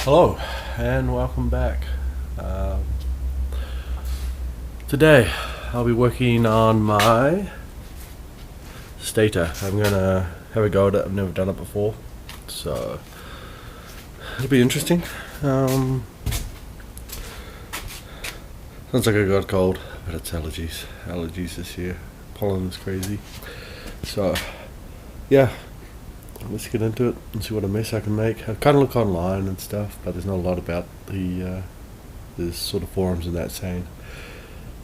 Hello and welcome back. Today I'll be working on my stator. I'm gonna have a go at it. I've never done it before, so it'll be interesting. Sounds like I got a cold, but it's allergies. Allergies this year. Pollen is crazy. So yeah, let's get into it and see what a mess I can make. I've kind of looked online and stuff, but there's not a lot about the sort of forums and that saying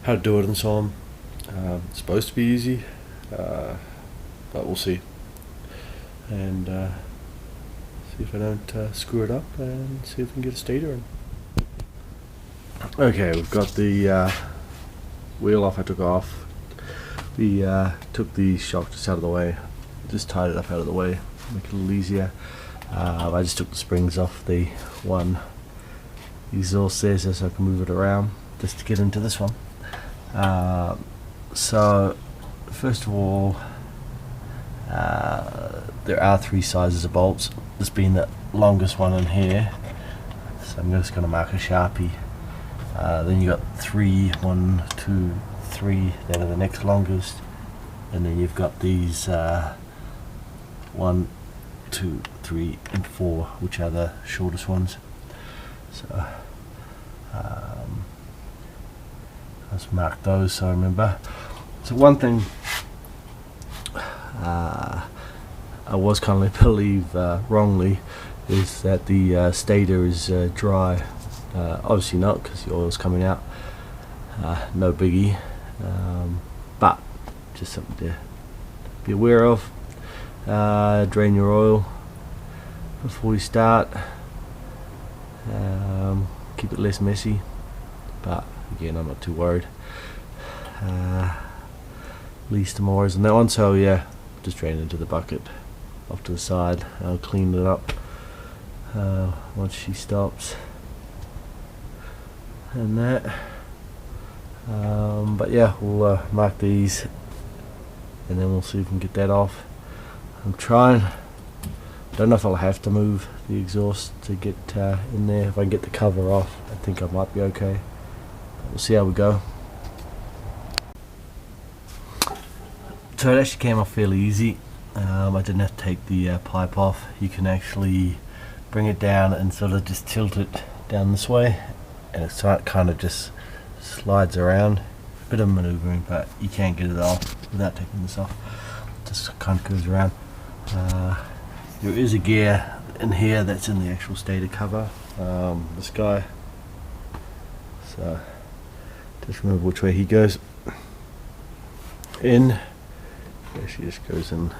how to do it and so on. It's supposed to be easy, but we'll see. And see if I don't screw it up and see if we can get a stator in. Okay, we've got the wheel off. I took off. We took the shock just out of the way, just tied it up out of the way, make it a little easier. I just took the springs off the one exhaust there so I can move it around just to get into this one. So first of all, there are three sizes of bolts, this being the longest one in here, so I'm just going to mark a Sharpie. Then you got 1, 2, 3 that are the next longest, and then you've got these 1, 2, 3 and 4, which are the shortest ones. So let's mark those so I remember. So one thing I was kind of led to believe wrongly is that the stator is dry. Obviously not, because the oil's coming out. No biggie, but just something to be aware of. Drain your oil before you start. Keep it less messy, but again, I'm not too worried. Least tomorrow's on that one, so yeah, just drain it into the bucket off to the side. I'll clean it up once she stops and that. But yeah, we'll mark these and then we'll see if we can get that off. I'm trying. Don't know if I'll have to move the exhaust to get in there. If I can get the cover off, I think I might be okay. We'll see how we go. So it actually came off fairly easy. I didn't have to take the pipe off. You can actually bring it down and sort of just tilt it down this way, and it kind of just slides around. A bit of maneuvering, but you can't get it off without taking this off. Just kind of goes around. There is a gear in here that's in the actual stator cover, this guy, so just remember which way he goes in. She just goes in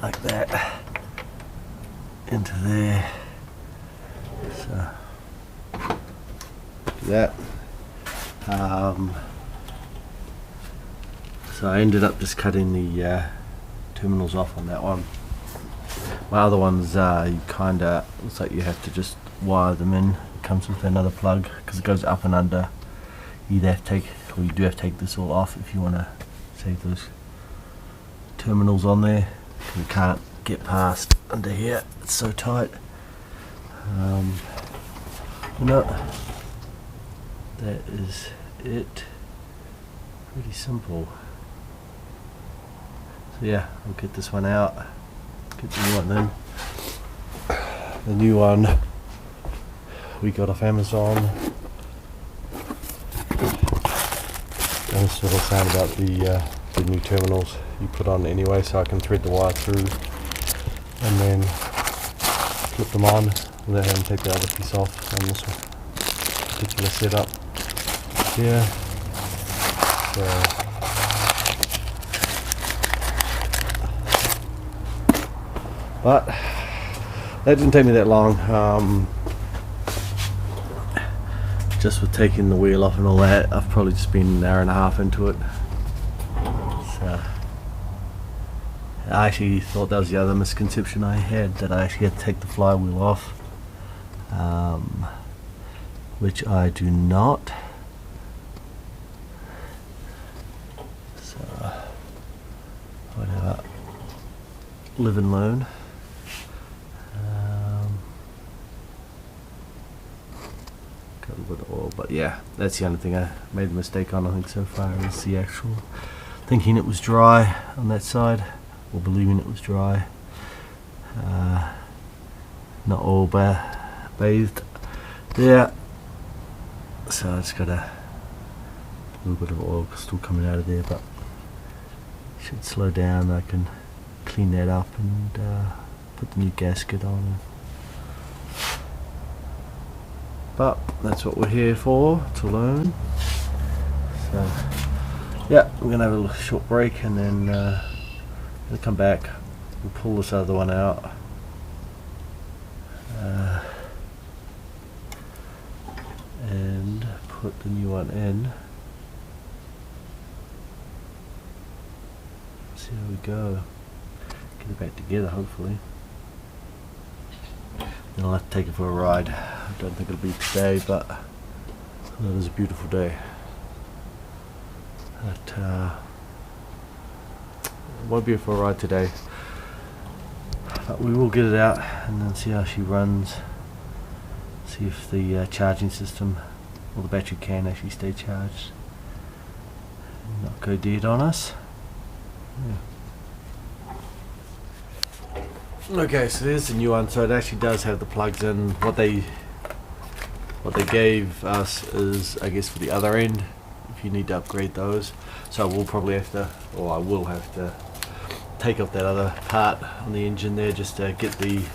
like that into there, so do that. So I ended up just cutting the terminals off on that one. My other ones, you kinda, looks like you have to just wire them in. It comes with another plug because it goes up and under. You either have to take, or you do have to take this all off if you want to save those terminals on there. You can't get past under here, it's so tight. No, that is it. Pretty simple. So yeah, I'll get this one out. Get the new one then. The new one we got off Amazon. And this little sound about the new terminals you put on anyway, so I can thread the wire through and then flip them on without having to take the other piece off on this particular setup here. So but that didn't take me that long. Just with taking the wheel off and all that, I've probably just been an hour and a half into it. So I actually thought that was the other misconception I had, that I actually had to take the flywheel off, which I do not. So whatever, live and learn. yeah, that's the only thing I made a mistake on, I think, so far, is the actual thinking it was dry on that side, or believing it was dry. Not all bathed there, so it's got a little bit of oil still coming out of there, but it should slow down. I can clean that up and put the new gasket on. But that's what we're here for, to learn. So yeah, we're gonna have a little short break, and then we'll come back. We'll pull this other one out. And put the new one in. See how we go. Get it back together, hopefully. Then I'll have to take it for a ride. I don't think it'll be today, but it is a beautiful day. But it won't be for a ride today. But we will get it out and then see how she runs. See if the charging system or the battery can actually stay charged and not go dead on us. Yeah. Okay, so there's the new one. So it actually does have the plugs in. What they gave us is, I guess, for the other end, if you need to upgrade those. So we'll probably have to, or I will have to, take off that other part on the engine there just to get these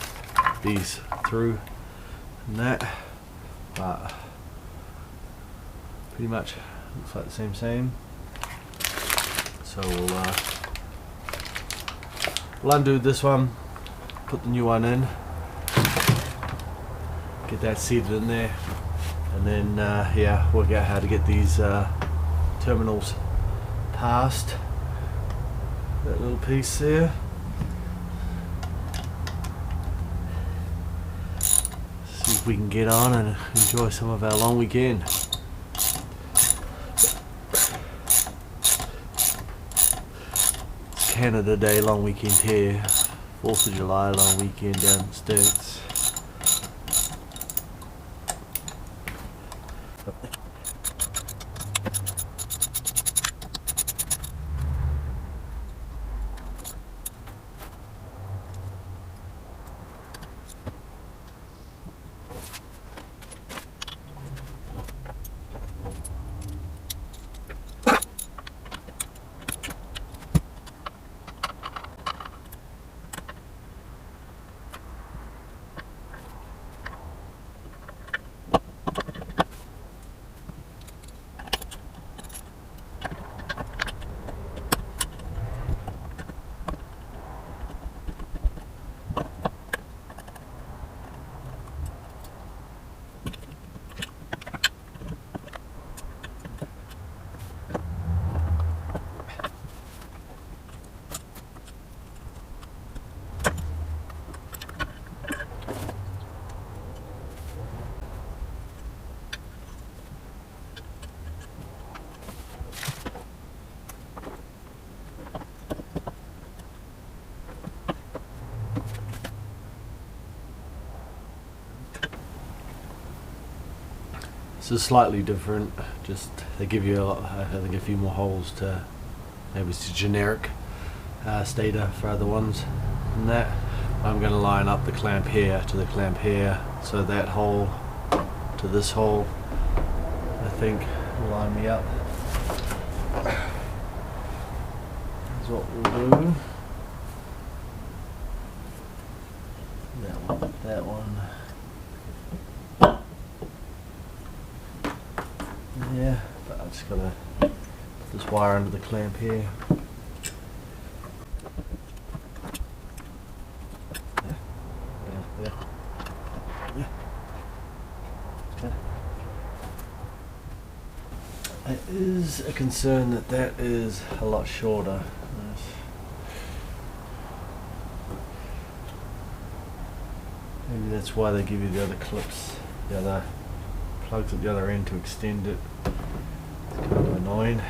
through and that. But pretty much looks like the same. So we'll undo this one, put the new one in, get that seated in there, and then yeah, work out how to get these terminals past that little piece there. See if we can get on and enjoy some of our long weekend. It's Canada Day long weekend here. 4th of July long weekend down in the States. This is slightly different, just they give you I think a few more holes to, maybe it's a generic stator for other ones than that. I'm going to line up the clamp here to the clamp here, so that hole to this hole I think will line me up. That's what we'll do. That one. Yeah, but I'm just gonna put this wire under the clamp here. Yeah. Okay. It is a concern that that is a lot shorter. Maybe that's why they give you the other clips, the other plugs at the other end to extend it. It's kind of annoying.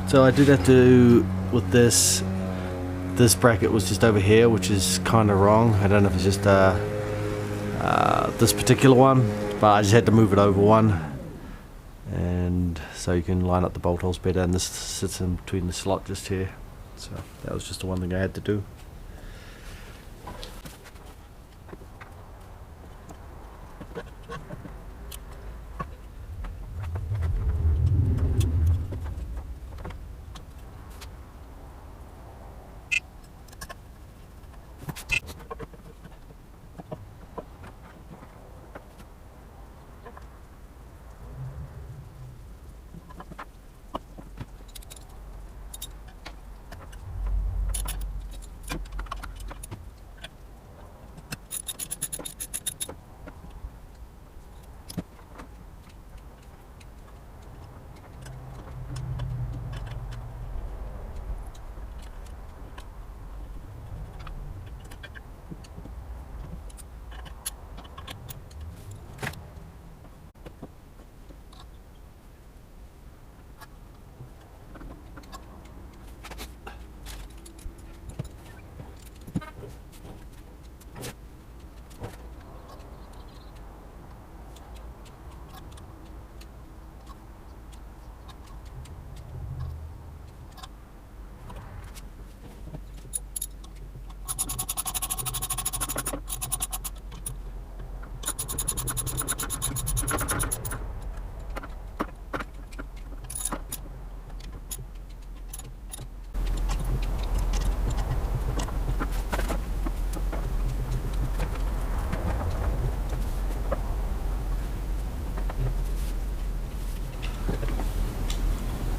So I did have to, with this bracket was just over here, which is kind of wrong. I don't know if it's just this particular one, but I just had to move it over one, and so you can line up the bolt holes better, and this sits in between the slot just here. So that was just the one thing I had to do.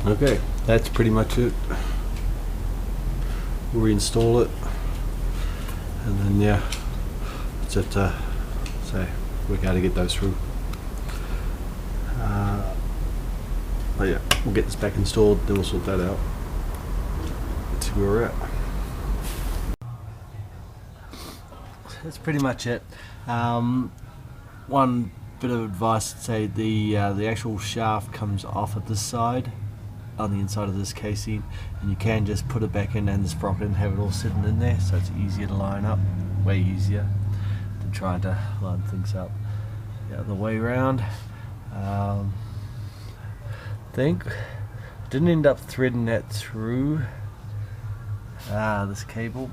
Okay, that's pretty much it. Reinstall it, and then yeah, that's it. So we got to get those through. But yeah, we'll get this back installed, then we'll sort that out. Let's see where we're at. That's pretty much it. One bit of advice: say the actual shaft comes off at this side, on the inside of this casing, and you can just put it back in and the sprocket and have it all sitting in there, so it's easier to line up, way easier than trying to line things up the other way around. I think didn't end up threading that through this cable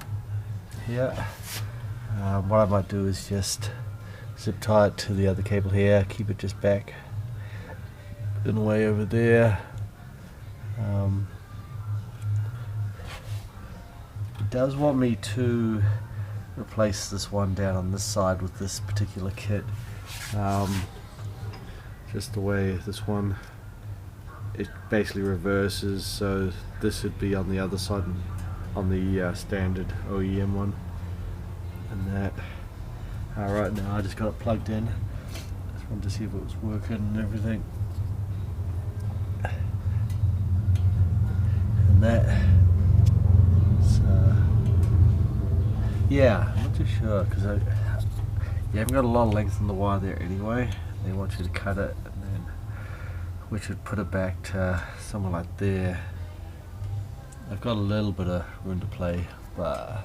here. What I might do is just zip tie it to the other cable here, keep it just back in the way over there. It does want me to replace this one down on this side with this particular kit. Just the way this one, it basically reverses, so this would be on the other side, on the standard OEM one, and that. Right now I just got it plugged in. Just wanted to see if it was working and everything. And that. So yeah, I'm not too sure, because you haven't got a lot of length in the wire there anyway. They want you to cut it, and then we should put it back to somewhere like there. I've got a little bit of room to play, but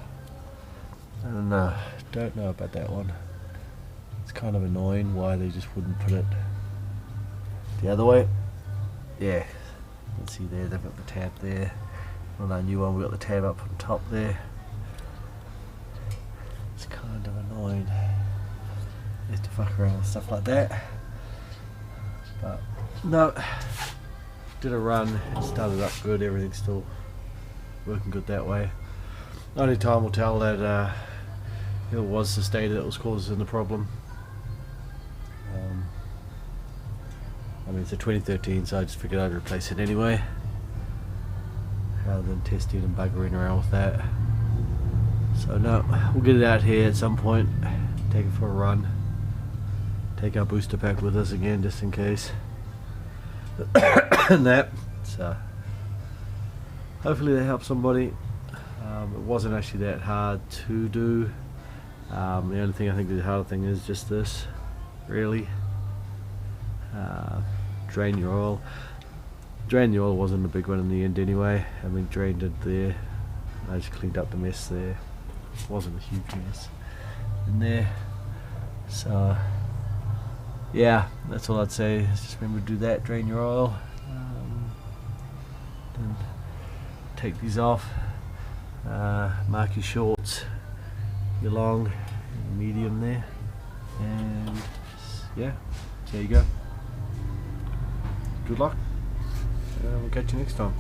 I don't know about that one. It's kind of annoying why they just wouldn't put it the other way. Yeah, you can see there they've got the tab there. On our new one we've got the tab up on top there. It's kind of annoying. You have to fuck around with stuff like that. But no, did a run, it started up good, everything's still working good that way. Only time will tell that it was the stator that was causing the problem. I mean, it's a 2013, so I just figured I'd replace it anyway, rather than testing and buggering around with that. So no, we'll get it out here at some point, take it for a run, take our booster pack with us again just in case. And that, so hopefully they help somebody. It wasn't actually that hard to do. The only thing I think the harder thing is just this, really. Drain your oil. Drain the oil wasn't a big one in the end anyway. I mean, drained it there. I just cleaned up the mess there. It wasn't a huge mess in there. So yeah, that's all I'd say. Is just remember to do that. Drain your oil. Then take these off. Mark your shorts, your long, your medium there, and yeah, there you go. Good luck. We'll catch you next time.